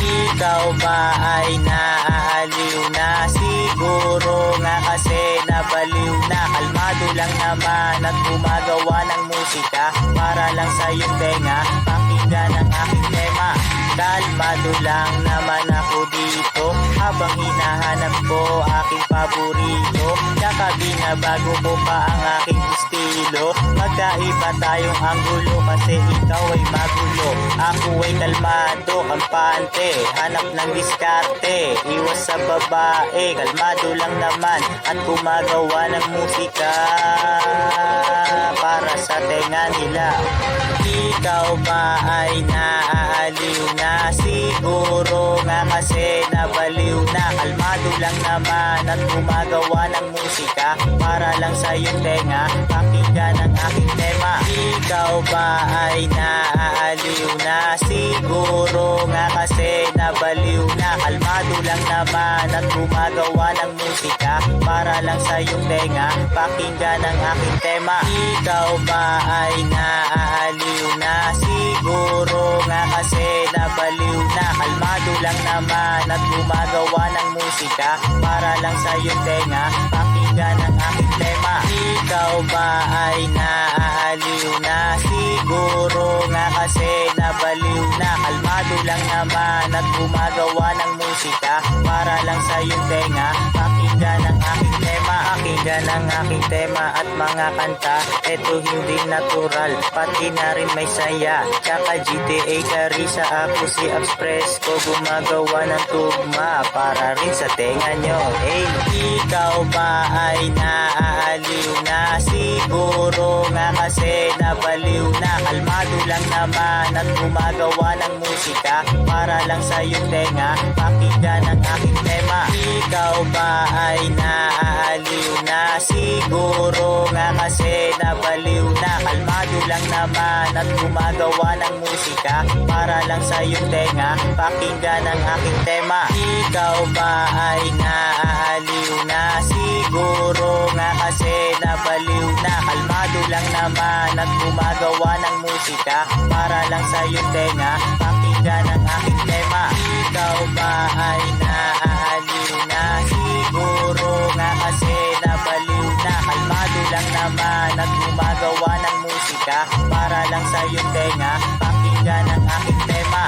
Ikaw ba ay naaaliw na? Siguro nga kasi nabaliw na. Kalmado lang naman at gumagawa ng musika para lang sa iyong tenga. Pakinggan ang aking tema. Kalmado lang naman ako dito habang hinahanap ko aking paborito. Tsaka binabago ko pa ang aking estilo. Magkaiba tayong anggulo kasi ikaw ay magulo. Ako ay kalmado, kampante, hanap ng diskarte, iwas sa babae. Kalmado lang naman at gumagawa ng musika para sa tenga nila. Ikaw ba ay naaaliw na? Siguro nga kasi nabaliw na. Kalmado lang naman at gumagawa ng musika para lang sa iyong tenga. Pakinggan ang aking tema. Ikaw ba ay naaaliw na? Siguro nga kasi nabaliw na. Kalmado lang naman at gumagawa ng musika para lang sa iyong tenga. Pakinggan ang aking tema. Ikaw ba ay naaaliw na? Siguro nga kasi nabaliw na. Kalmado lang naman at gumagawa ng musika para lang sa iyong tenga. Pakinggan ang aking tema. Ikaw ba ay naaaliw na? Siguro nga kasi nabaliw na. Kalmado lang naman at gumagawa ng musika para lang sa iyong tenga. Pakinggan ang aking tema. Pakinggan ang aking tema at mga kanta. Ito hindi natural, pati na rin may saya. Tsaka GTA Karisa, ako si Express ko, gumagawa ng tugma para rin sa tenga nyo. Hey, ikaw ba ay naaaliw na? Siguro nga kasi nabaliw na. Kalmado lang naman at gumagawa ng musika para lang sa iyong tenga. Pakinggan ang aking tema. Ikaw ba ay naaaliw na? Siguro nga kasi nabaliw na. Kalmado lang naman at gumagawa ng musika para lang sa iyong tenga. Pakinggan ang aking tema. Ikaw ba ay naaaliw na? Siguro nga kasi nabaliw na. Kalmado lang naman at gumagawa ng musika para lang sa iyong tenga. Pakinggan ang aking tema. Ikaw ba ay naaaliw na? Siguro nga kasi nabaliw na. Kalmado lang naman at gumagawa ng musika para lang sa iyong tenga. Pakinggan ang aking tema.